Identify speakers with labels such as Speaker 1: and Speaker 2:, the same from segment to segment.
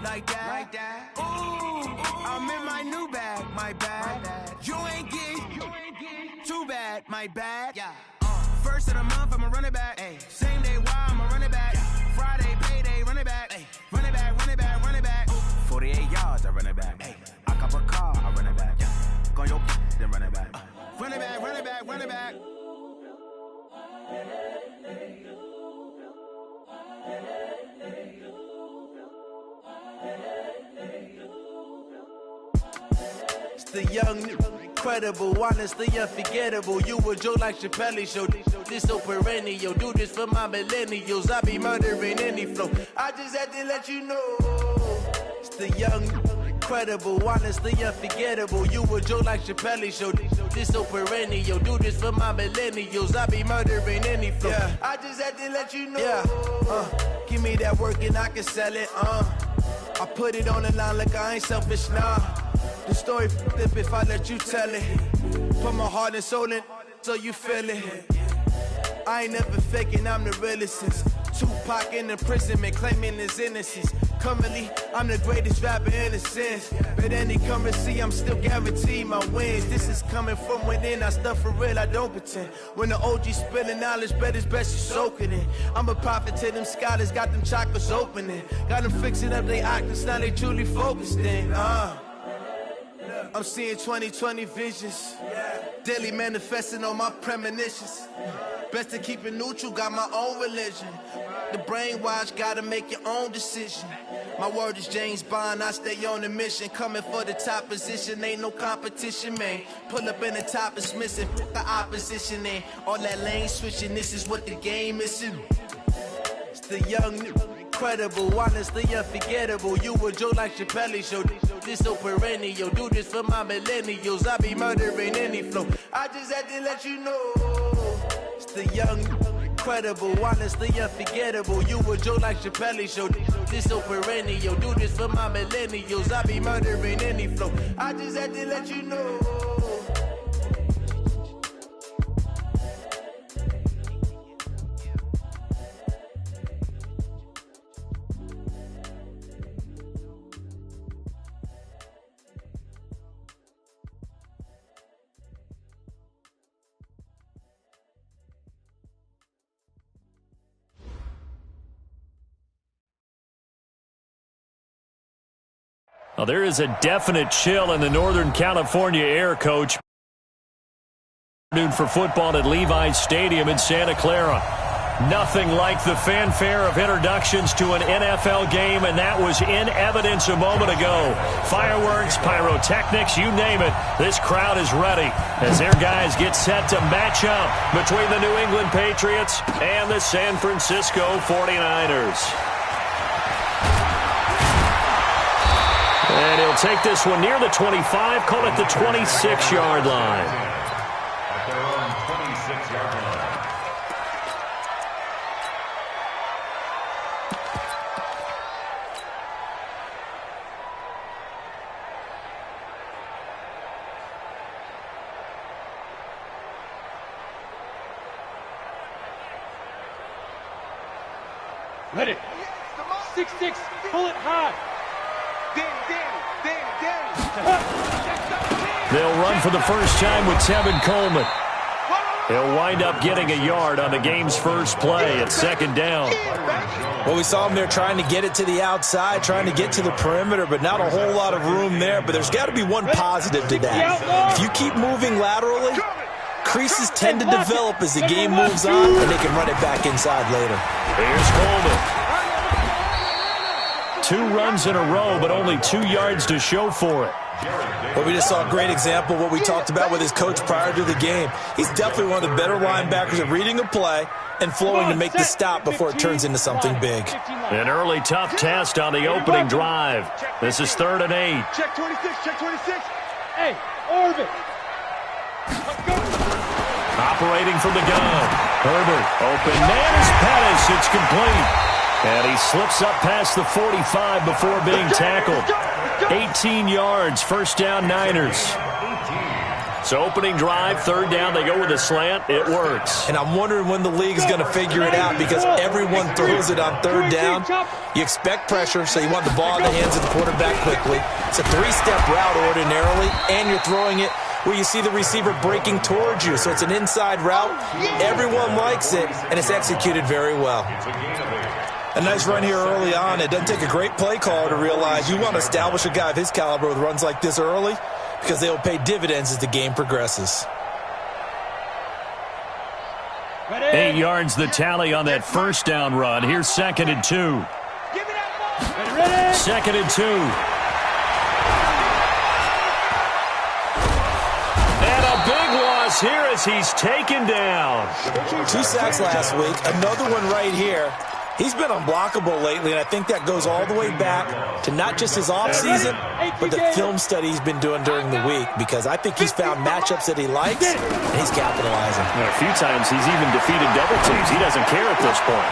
Speaker 1: like that. Ooh, I'm in my new bag, my bad. You ain't get too bad, my bad. Yeah. First of the month, I'ma run it back. Ay. Same day, why I'ma run it back. Friday, payday, run it back. Ay. Run it back, run it back, run it back. 48 yards, I run it back. Ay. I cop a car, I run it back. Yeah. Go your then run it back. Run it back, run it back, run it back.
Speaker 2: It's the young, incredible, honestly unforgettable. You a joke like Chappelle show. This so perennial. Do this for my millennials. I be murdering any flow. I just had to let you know. It's the young, incredible, honestly unforgettable. You a joke like Chappelle show. This so perennial. Do this for my millennials. I be murdering any flow. Yeah. I just had to let you know. Yeah. Give me that work and I can sell it. I put it on the line like I ain't selfish, nah. The story flip if I let you tell it. Put my heart and soul in so you feel it. I ain't never faking, I'm the realest since Tupac in imprisonment, claiming his innocence. Currently, I'm the greatest rapper in a sense. But any currency, I'm still guaranteed my wins. This is coming from within, I stuff for real, I don't pretend. When the OG spilling knowledge, bet it's best you soak it in. I'm a prophet to them scholars, got them chakras opening. Got them fixing up they octaves, now they truly focused in. I'm seeing 2020 visions. Daily manifesting on my premonitions. Best to keep it neutral, got my own religion. The brainwash, gotta make your own decision. My word is James Bond, I stay on the mission. Coming for the top position, ain't no competition, man. Pull up in the top, it's missing, the opposition ain't. All that lane switching, this is what the game is. It's the young, incredible, honestly unforgettable. You a joke like Chappelle show. This so perennial. Do this for my millennials. I be murdering any flow. I just had to let you know. It's the young, incredible, honestly unforgettable. You a joke like Chappelle show. This so perennial. Do this for my millennials. I be murdering any flow. I just had to let you know.
Speaker 3: Well, there is a definite chill in the Northern California air, Coach. For football at Levi's Stadium in Santa Clara. Nothing like the fanfare of introductions to an NFL game, and that was in evidence a moment ago. Fireworks, pyrotechnics, you name it. This crowd is ready as their guys get set to match up between the New England Patriots and the San Francisco 49ers. And he'll take this one near the 25, call it the 26-yard line.
Speaker 4: At their own 26-yard line.
Speaker 5: Let it. 6-6, pull it high.
Speaker 3: They'll run for the first time with Tevin Coleman. He'll wind up getting a yard on the game's first play at second down.
Speaker 6: Well, we saw him there trying to get it to the outside, trying to get to the perimeter, but not a whole lot of room there. But there's got to be one positive to that. If you keep moving laterally, creases tend to develop as the game moves on, and they can run it back inside later.
Speaker 3: Here's Coleman. 2 runs in a row, but only 2 yards to show for it.
Speaker 6: Well, we just saw a great example of what we talked about with his coach prior to the game. He's definitely one of the better linebackers at reading a play and flowing to make the stop before it turns into something big.
Speaker 3: An early tough test on the opening drive. This is 3rd and 8.
Speaker 5: Check 26, check 26. Hey, orbit. Let's go.
Speaker 3: Operating from the gun. Herbert, open man is Pettis. It's complete. And he slips up past the 45 before being tackled. 18 yards, first down Niners. So opening drive, third down, they go with a slant. It works.
Speaker 6: And I'm wondering when the league is going to figure it out because everyone throws it on third down. You expect pressure, so you want the ball in the hands of the quarterback quickly. It's a three-step route ordinarily, and you're throwing it where you see the receiver breaking towards you. So it's an inside route. Everyone likes it, and it's executed very well. A nice run here early on. It doesn't take a great play caller to realize you want to establish a guy of his caliber with runs like this early because they will pay dividends as the game progresses.
Speaker 3: 8 yards the tally on that first down run. Here's 2nd and 2. Second and 2. And a big loss here as he's taken down.
Speaker 6: 2 sacks last week. Another one right here. He's been unblockable lately, and I think that goes all the way back to not just his offseason, but the film study he's been doing during the week, because I think he's found matchups that he likes, and he's capitalizing.
Speaker 3: A few times he's even defeated double teams. He doesn't care at this point.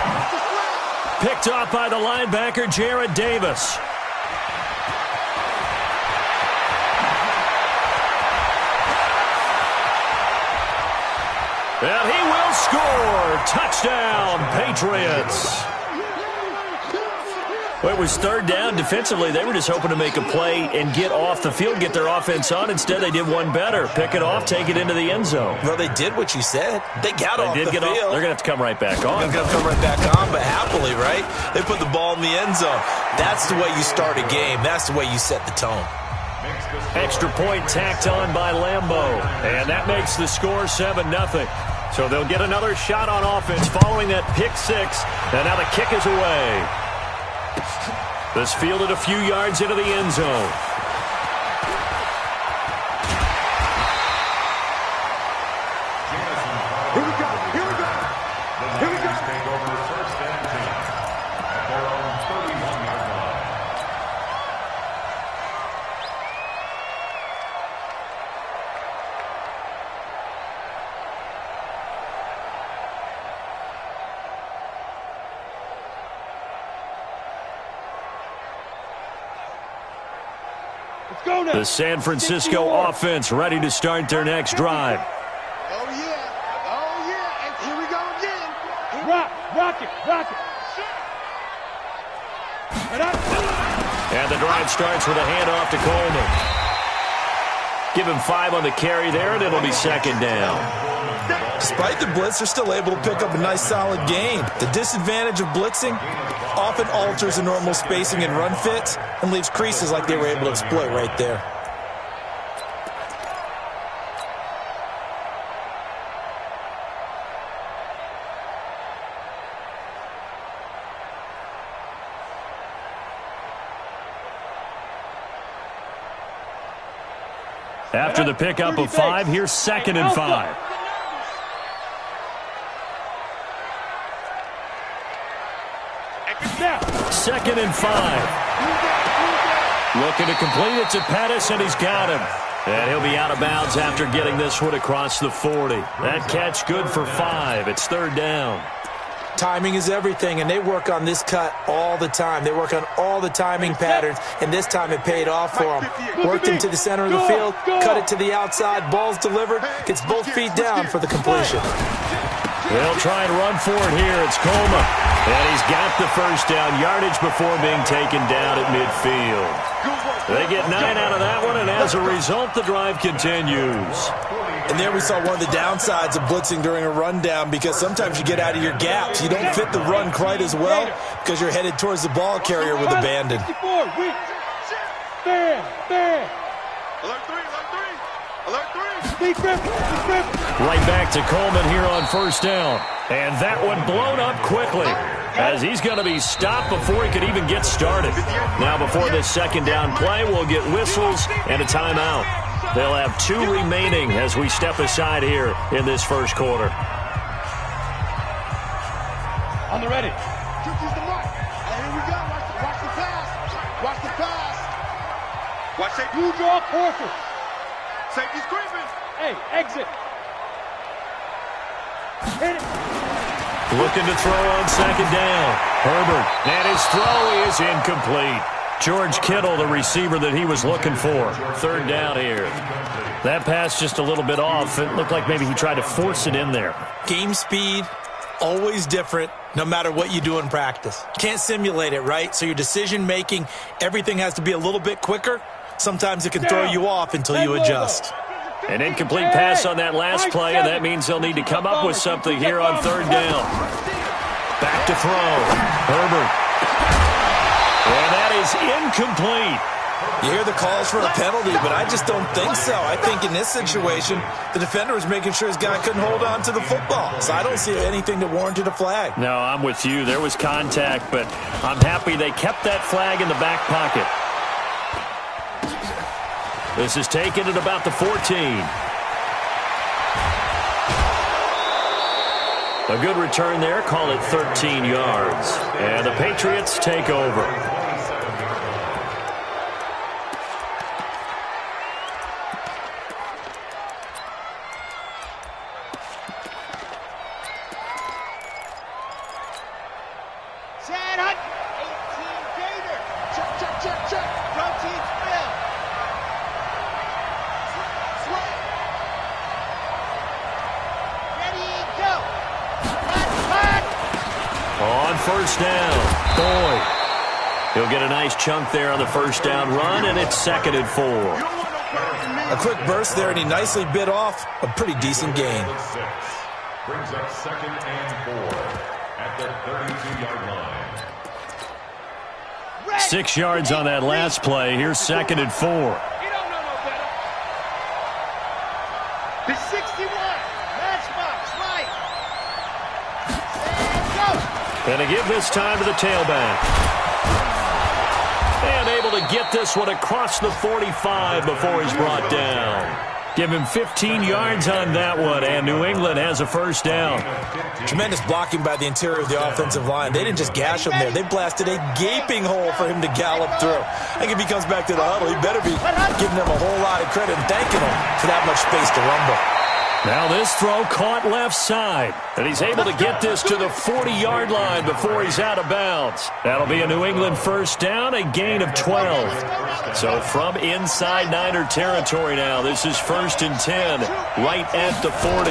Speaker 3: Picked off by the linebacker, Jared Davis. And he will score. Touchdown, Patriots. Well, it was third down. Defensively, they were just hoping to make a play and get off the field, get their offense on. Instead, they did one better. Pick it off, take it into the end zone.
Speaker 6: Well, they did what you said. They got off the field.
Speaker 3: They're going to have to come right back on.
Speaker 6: They're going to come right back on, but happily, right? They put the ball in the end zone. That's the way you start a game. That's the way you set the tone.
Speaker 3: Extra point tacked on by Lambeau. And that makes the score 7-0. So they'll get another shot on offense following that pick six. And now the kick is away. This fielded a few yards into the end zone.
Speaker 5: Here we go. Here we go. Here we go.
Speaker 4: Take over first and 10 at their own 31-yard line.
Speaker 5: Let's go now.
Speaker 3: The San Francisco offense ready to start their next drive.
Speaker 5: Oh, yeah. Oh, yeah. And here we go again. Rock it.
Speaker 3: And the drive starts with a handoff to Coleman. Give him 5 on the carry there, and it'll be second down.
Speaker 6: Despite the blitz, they're still able to pick up a nice, solid gain. The disadvantage of blitzing often alters the normal spacing and run fits and leaves creases like they were able to exploit right there.
Speaker 3: After the pickup of 5, here's 2nd and 5. Second and 5. Looking to complete it to Pettis, and he's got him. And he'll be out of bounds after getting this one across the 40. That catch good for 5. It's third down.
Speaker 6: Timing is everything, and they work on this cut all the time. They work on all the timing patterns, and this time it paid off for them. Worked into the center of the field, cut it to the outside, ball's delivered, gets both feet down for the completion.
Speaker 3: They'll try and run for it here. It's Coleman. And he's got the first down, yardage before being taken down at midfield. They get 9 out of that one, and as a result, the drive continues.
Speaker 6: And there we saw one of the downsides of blitzing during a rundown, because sometimes you get out of your gaps. You don't fit the run quite as well because you're headed towards the ball carrier with abandon.
Speaker 3: Right back to Coleman here on first down. And that one blown up quickly as he's going to be stopped before he could even get started. Now before this second down play, we'll get whistles and a timeout. They'll have 2 remaining as we step aside here in this first quarter.
Speaker 5: On the ready. Use the mark. Here we go. Watch the pass. Watch the pass. Watch safety. You draw quarter. Safety's creeping. Hey, exit. Hit it.
Speaker 3: Looking to throw on second down. Herbert. And his throw is incomplete. George Kittle, the receiver that he was looking for. Third down here. That pass just a little bit off. It looked like maybe he tried to force it in there.
Speaker 6: Game speed, always different, no matter what you do in practice. Can't simulate it, right? So your decision-making, everything has to be a little bit quicker. Sometimes it can throw you off until you adjust.
Speaker 3: An incomplete pass on that last play, and that means they'll need to come up with something here on third down. Back to throw. Herbert. And that is incomplete.
Speaker 6: You hear the calls for a penalty, but I just don't think so. I think in this situation, the defender was making sure his guy couldn't hold on to the football. So I don't see anything that warranted a flag.
Speaker 3: No, I'm with you. There was contact, but I'm happy they kept that flag in the back pocket. This is taken at about the 14. A good return there. Call it 13 yards. And the Patriots take over. First down. Boyd. He'll get a nice chunk there on the first down run, and it's 2nd and 4.
Speaker 6: A quick burst there, and he nicely bit off a pretty decent gain.
Speaker 4: Brings up 2nd and 4 at the 32-yard line.
Speaker 3: 6 yards on that last play. Here's 2nd and 4.
Speaker 5: You don't know no better. The 61. Matchbox, right. And go.
Speaker 3: And to give this time to the tailback. And able to get this one across the 45 before he's brought down. Give him 15 yards on that one, and New England has a first down.
Speaker 6: Tremendous blocking by the interior of the offensive line. They didn't just gash him there. They blasted a gaping hole for him to gallop through. I think if he comes back to the huddle, he better be giving them a whole lot of credit and thanking him for that much space to rumble.
Speaker 3: Now this throw caught left side, and he's able to get this to the 40-yard line before he's out of bounds. That'll be a New England first down, a gain of 12. So from inside Niner territory now, this is 1st and 10, right at the 40.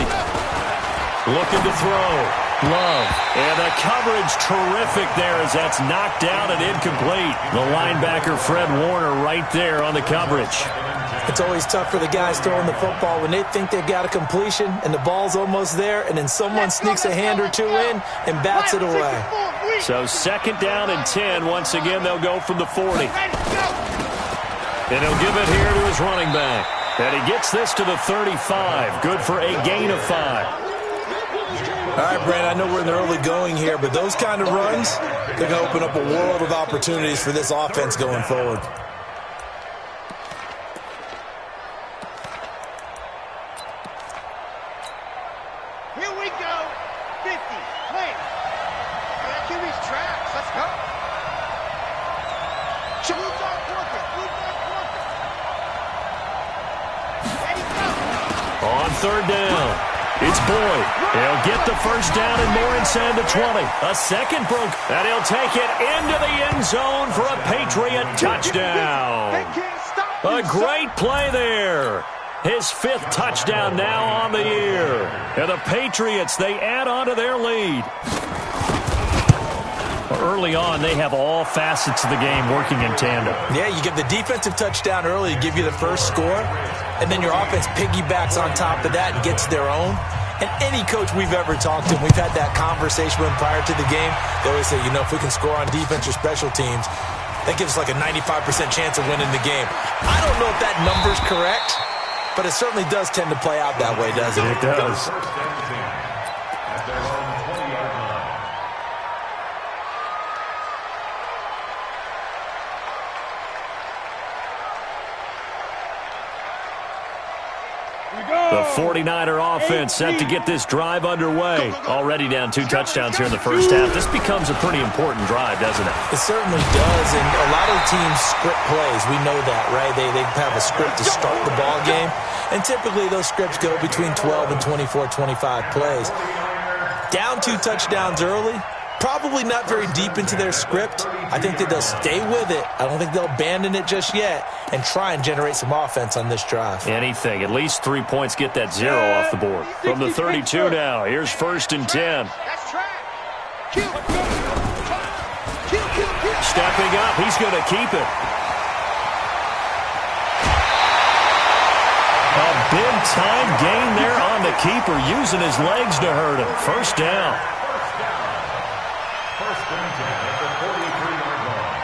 Speaker 3: Looking to throw. Love. And the coverage terrific there as that's knocked down and incomplete. The linebacker Fred Warner right there on the coverage.
Speaker 6: It's always tough for the guys throwing the football when they think they've got a completion and the ball's almost there, and then someone sneaks a hand or two in and bats it away.
Speaker 3: So 2nd down and 10. Once again, they'll go from the 40. And he'll give it here to his running back. And he gets this to the 35. Good for a gain of 5.
Speaker 6: All right, Brent, I know we're in the early going here, but those kind of runs, they're going to open up a world of opportunities for this offense going forward.
Speaker 5: Here we go. 50. Play. That QB's tracks. Let's go. Blue dog working. Blue dog working. Ready, go.
Speaker 3: On 3rd down. It's Boyd. He'll get the first down and more inside the 20. A second broke, and he'll take it into the end zone for a Patriot touchdown. A great play there. His 5th touchdown now on the year. And the Patriots, they add on to their lead. Early on, they have all facets of the game working in tandem.
Speaker 6: Yeah, you get the defensive touchdown early to give you the first score, and then your offense piggybacks on top of that and gets their own. And any coach we've ever talked to, we've had that conversation with prior to the game, they always say, you know, if we can score on defense or special teams, that gives us like a 95% chance of winning the game. I don't know if that number's correct, but it certainly does tend to play out that way, doesn't it?
Speaker 3: It does. The 49er offense set to get this drive underway. Already down 2 touchdowns here in the first half. This becomes a pretty important drive, doesn't it?
Speaker 6: It certainly does, and a lot of teams script plays. We know that, right? They have a script to start the ball game, and typically those scripts go between 12 and 24, 25 plays. Down 2 touchdowns early, Probably not very deep into their script. I think that they'll stay with it. I don't think they'll abandon it just yet and try and generate some offense on this drive.
Speaker 3: Anything. At least 3 points get that 0 off the board. From the 32 now, here's 1st and 10. Stepping up, he's going to keep it. A big-time gain there on the keeper, using his legs to hurt him. 1st down.
Speaker 4: 1st and 10 at the 43-yard line.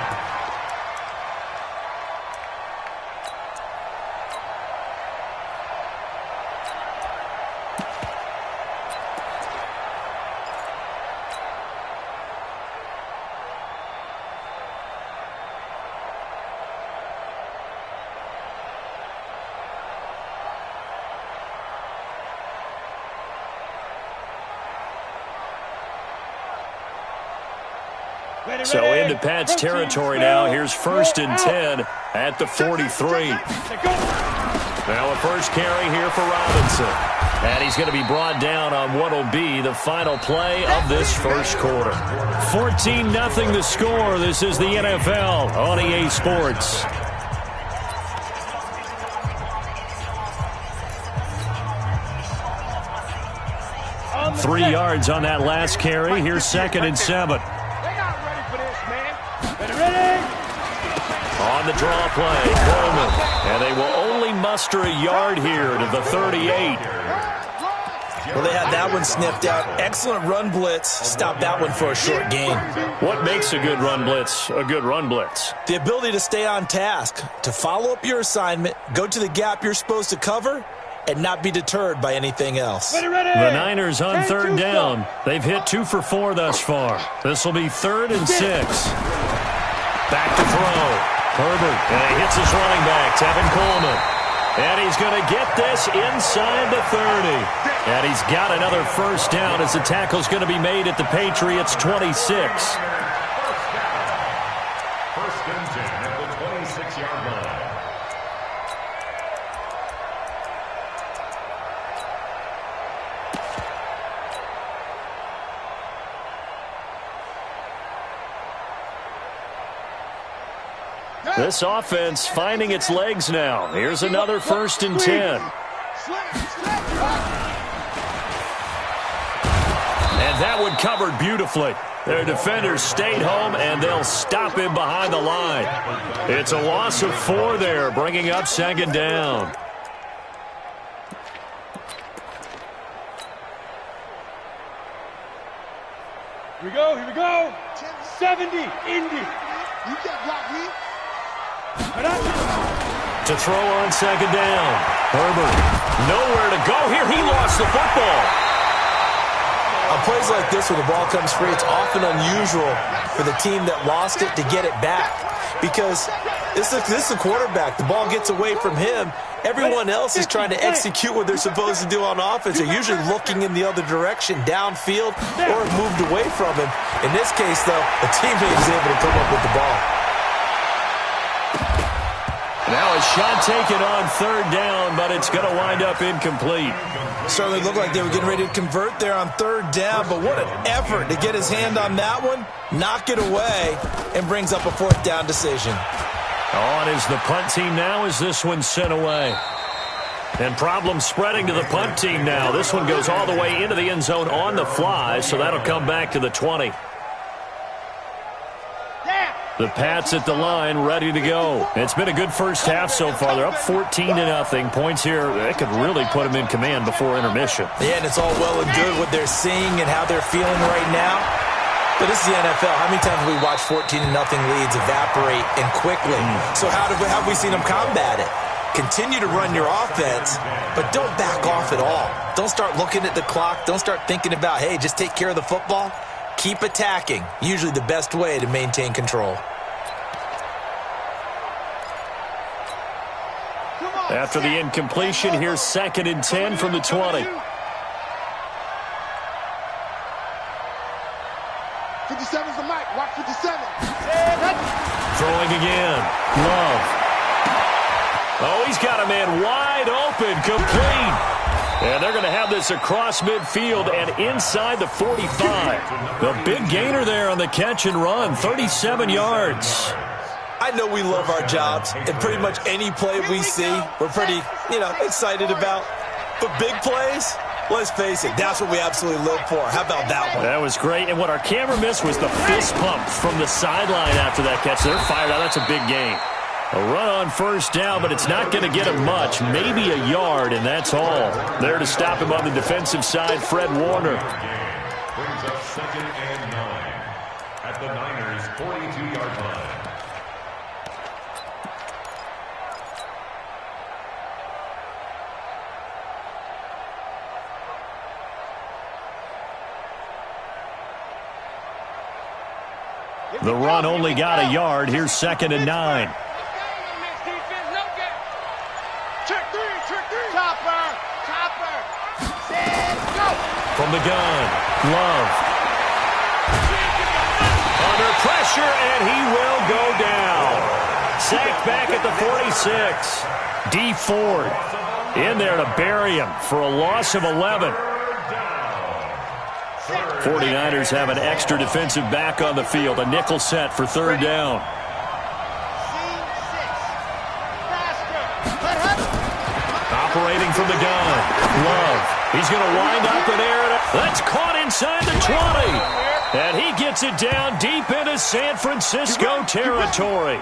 Speaker 3: So into Pat's territory now. Here's 1st and 10 at the 43. Now a first carry here for Robinson. And he's going to be brought down on what will be the final play of this first quarter. 14-0 the score. This is the NFL on EA Sports. Three yards on that last carry. Here's 2nd and 7. On the draw play, Coleman. And they will only muster a yard here to the 38.
Speaker 6: Well, they had that one sniffed out. Excellent run blitz. Stop that one for a short gain.
Speaker 3: What makes a good run blitz a good run blitz?
Speaker 6: The ability to stay on task, to follow up your assignment, go to the gap you're supposed to cover, and not be deterred by anything else.
Speaker 3: The Niners on 3rd down. They've hit 2 for 4 thus far. This will be 3rd and 6. Back to throw. Herbert, and he hits his running back, Tevin Coleman. And he's going to get this inside the 30. And he's got another 1st down as the tackle's going to be made at the Patriots' 26.
Speaker 4: 1st and 10 at the 26-yard line.
Speaker 3: This offense finding its legs now. Here's another 1st and 10. And that one covered beautifully. Their defenders stayed home, and they'll stop him behind the line. It's a loss of 4 there, bringing up 2nd down.
Speaker 5: Here we go. 70, Indy. You can't block me.
Speaker 3: To throw on 2nd down. Herbert, nowhere to go here. He lost the football.
Speaker 6: On plays like this, when the ball comes free, it's often unusual for the team that lost it to get it back. Because this is a quarterback. The ball gets away from him. Everyone else is trying to execute what they're supposed to do on offense. They're usually looking in the other direction, downfield, or moved away from him. In this case, though, a teammate is able to come up with the ball.
Speaker 3: Now a shot taken on 3rd down, but it's going to wind up incomplete.
Speaker 6: Certainly looked like they were getting ready to convert there on 3rd down, but what an effort to get his hand on that one, knock it away, and brings up a 4th down decision.
Speaker 3: On is the punt team now as this one's sent away. And problems spreading to the punt team now. This one goes all the way into the end zone on the fly, so that'll come back to the 20. The Pats at the line, ready to go. It's been a good first half so far. They're up 14-0. Points here, they could really put them in command before intermission.
Speaker 6: Yeah, and it's all well and good what they're seeing and how they're feeling right now. But this is the NFL. How many times have we watched 14-0 leads evaporate and quickly? So how have we seen them combat it? Continue to run your offense, but don't back off at all. Don't start looking at the clock. Don't start thinking about, hey, just take care of the football. Keep attacking. Usually the best way to maintain control.
Speaker 3: After the incompletion, here's 2nd and 10 from the 20.
Speaker 5: 57's the mic. Watch 57.
Speaker 3: Throwing again. Love. Oh, he's got a man wide open. Complete. And they're going to have this across midfield and inside the 45. The big gainer there on the catch and run, 37 yards.
Speaker 6: I know we love our jobs, and pretty much any play we see, we're pretty, excited about. But big plays, let's face it, that's what we absolutely live for. How about that one?
Speaker 3: That was great. And what our camera missed was the fist pump from the sideline after that catch. They're fired out. That's a big gain. A run on first down, but it's not going to get him much. Maybe a yard, and that's all. There to stop him on the defensive side, Fred Warner.
Speaker 4: Brings up 2nd and 9 at the Niners' 42-yard line.
Speaker 3: The run only got a yard. Here's 2nd and 9. From the gun, Love. Under pressure, and he will go down. Sacked back at the 46. D. Ford in there to bury him for a loss of 11. 49ers have an extra defensive back on the field. A nickel set for 3rd down. Operating from the gun. Love. He's going to wind up in air. That's caught inside the 20. And he gets it down deep into San Francisco territory.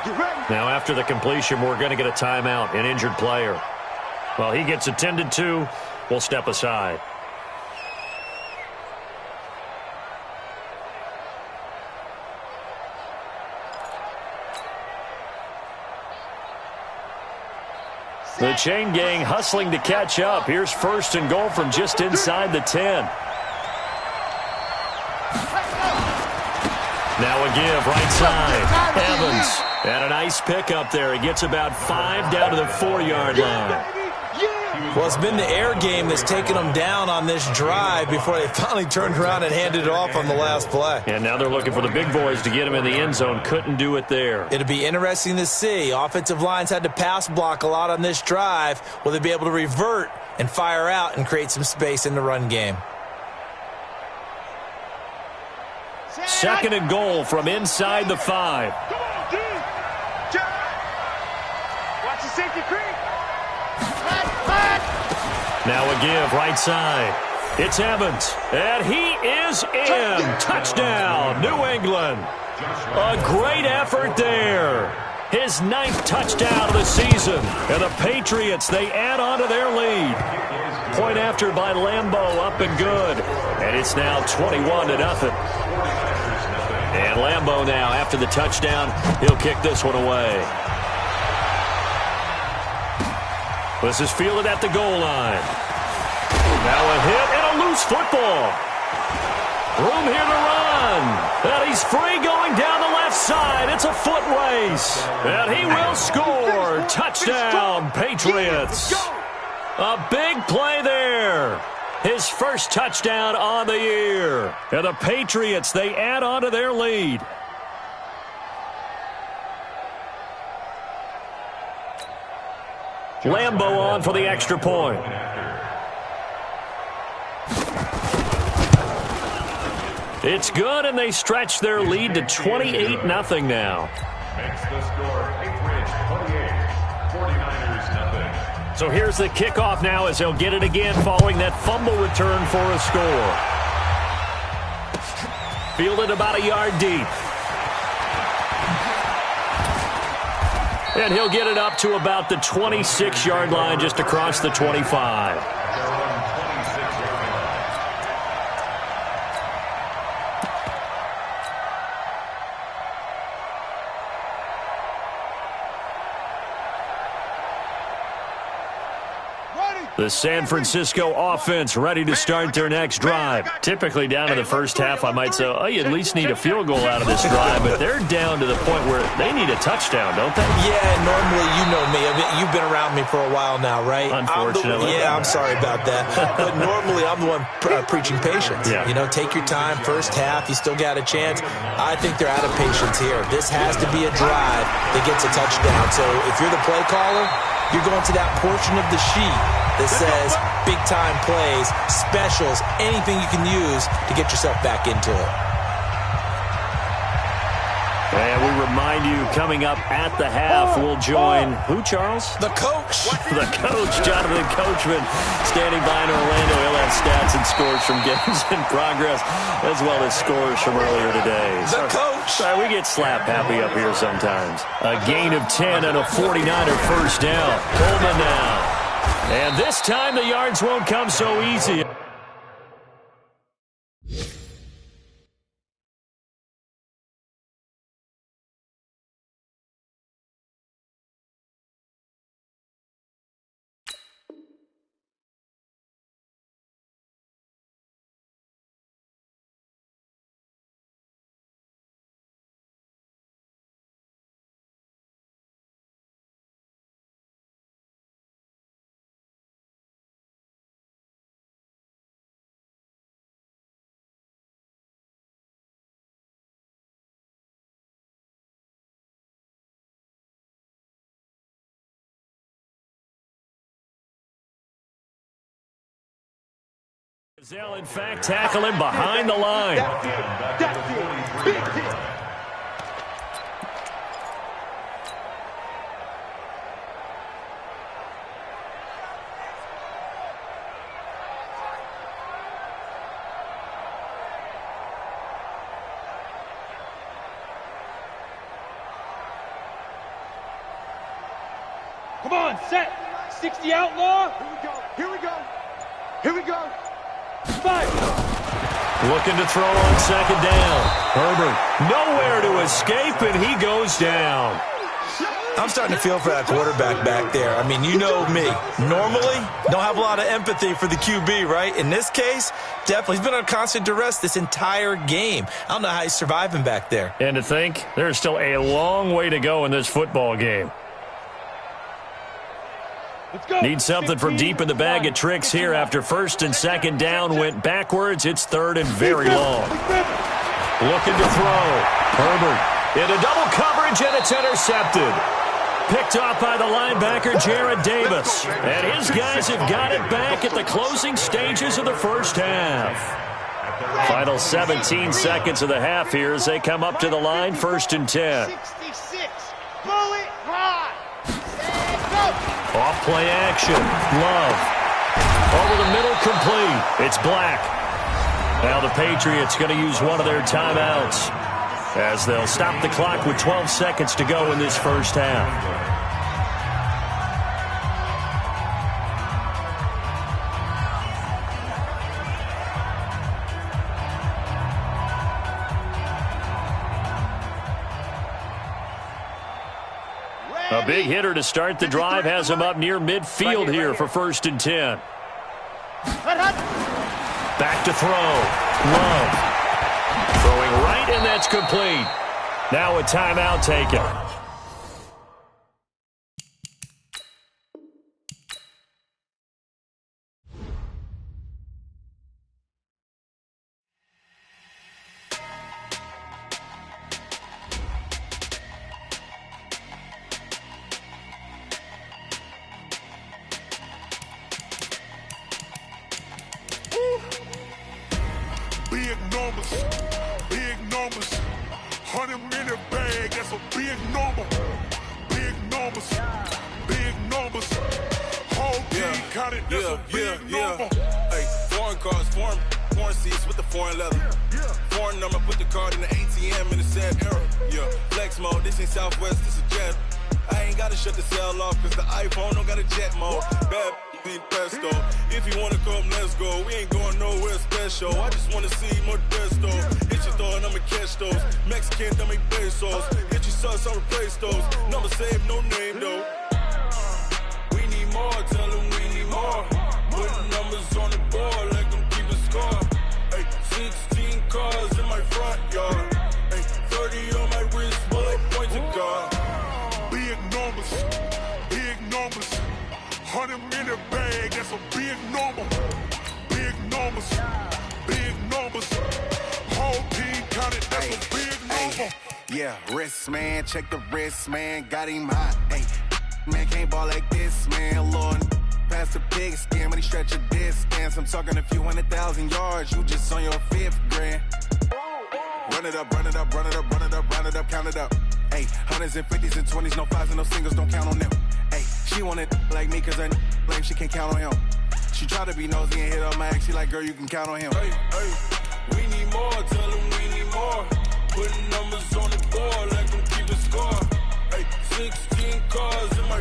Speaker 3: Now, after the completion, we're going to get a timeout, an injured player. Well, he gets attended to. We'll step aside. The chain gang hustling to catch up. Here's 1st and goal from just inside the 10. Now a give, right side. Evans. And a nice pickup there. He gets about 5 down to the 4-yard line.
Speaker 6: Well, it's been the air game that's taken them down on this drive before they finally turned around and handed it off on the last play.
Speaker 3: And now they're looking for the big boys to get him in the end zone. Couldn't do it there.
Speaker 6: It'll be interesting to see. Offensive lines had to pass block a lot on this drive. Will they be able to revert and fire out and create some space in the run game?
Speaker 3: 2nd and goal from inside the 5.
Speaker 5: Watch the safety creep.
Speaker 3: Now a give, right side. It's Evans, and he is in. Touchdown, New England. A great effort there. His 9th touchdown of the season. And the Patriots, they add on to their lead. Point after by Lambeau, up and good. And it's now 21-0. And Lambeau now, after the touchdown, he'll kick this one away. This is fielded at the goal line. Now a hit and a loose football. Room here to run. And he's free going down the left side. It's a foot race. And he will score. Touchdown, Patriots. A big play there. His 1st touchdown on the year. And the Patriots, they add on to their lead. Lambeau on for the extra point. It's good, and they stretch their lead to 28-0 now.
Speaker 4: Makes the score Anchorage 28, 49ers 0.
Speaker 3: So here's the kickoff now as they'll get it again following that fumble return for a score. Fielded about a yard deep. And he'll get it up to about the 26-yard line just across the 25. The San Francisco offense ready to start their next drive. Typically down to the first half, I might say, oh, you at least need a field goal out of this drive, but they're down to the point where they need a touchdown, don't they?
Speaker 6: Yeah, normally, you know me. You've been around me for a while now, right?
Speaker 3: Unfortunately.
Speaker 6: I'm sorry about that. But normally, I'm the one preaching patience.
Speaker 3: Yeah.
Speaker 6: Take your time. First half, you still got a chance. I think they're out of patience here. This has to be a drive that gets a touchdown. So if you're the play caller, you're going to that portion of the sheet that says big-time plays, specials, anything you can use to get yourself back into it.
Speaker 3: And we remind you, coming up at the half, we'll join, who, Charles?
Speaker 6: The coach.
Speaker 3: The coach, Jonathan Coachman, standing by in Orlando. He'll have stats and scores from games in progress, as well as scores from earlier today.
Speaker 6: The coach.
Speaker 3: Sorry, we get slap happy up here sometimes. A gain of 10 and a 49er first down. Coleman now. And this time the yards won't come so easy. They'll, in fact, tackle him behind the line.
Speaker 5: That's it. Big hit. Come on, set. 60 outlaw. Here we go. Here we go. Five.
Speaker 3: Looking to throw on second down. Herbert nowhere to escape, and he goes down.
Speaker 6: I'm starting to feel for that quarterback back there. I mean, you know me. Normally, don't have a lot of empathy for the QB, right? In this case, definitely. He's been under constant duress this entire game. I don't know how he's surviving back there.
Speaker 3: And to think, there's still a long way to go in this football game. Need something from deep in the bag of tricks here after first and second down went backwards. It's third and very long. Looking to throw. Herbert into double coverage, and it's intercepted. Picked off by the linebacker, Jared Davis. And his guys have got it back at the closing stages of the first half. Final 17 seconds of the half here as they come up to the line, first and 10.
Speaker 5: 66. Bullet ride. Go.
Speaker 3: Off play action. Love. Over the middle, complete. It's Black. Now the Patriots going to use one of their timeouts as they'll stop the clock with 12 seconds to go in this first half. A big hitter to start the drive has him up near midfield here for first and 10. Back to throw. Love. Throwing right, and that's complete. Now a timeout taken.
Speaker 7: Big numbers, 100-minute bag, that's a big number. Big numbers, whole team counted, that's a big number.
Speaker 8: Hey, foreign cars, foreign seats with the foreign leather. Foreign number, put the card in the ATM in the sad era. Yeah, flex mode, this ain't Southwest, this a jet. I ain't gotta shut the cell off, cause the iPhone don't got a jet mode. Bad ain't pesto. If you wanna come, let's go. We ain't going nowhere special. I just wanna see more desto. Hit your thought, I'ma catch those. Mexican, don't make pesos. Hit your sus, I'll replace those. Number saved, no name though. We need more, tell them we need more. Putting numbers on the board like I'm keeping score. Hey, 16 cars in my front yard. Hey, 30 on my wrist, while I point to God.
Speaker 7: Big numbers, 100-minute bag, that's a big number. Big numbers, whole team counted, that's a big number.
Speaker 9: Yeah, wrist man, check the wrist man, got him hot. Ay, man can't ball like this, man. Lord, past the pigskin, but he stretch a distance. I'm talking a few 100,000 yards, you just on your 5th grand. Run it up, run it up, run it up, run it up, run it up, count it up. Hey, hundreds and 50s and 20s, no 5s and no singles, don't count on them. Hey, she want it like me, cause her blame, she can't count on him. She try to be nosy and hit on my ex, she like, girl, you can count on him.
Speaker 8: Hey, hey, we need more, tell them we need more. Putting numbers on the board like I'm keeping score. Hey, 16 cars in my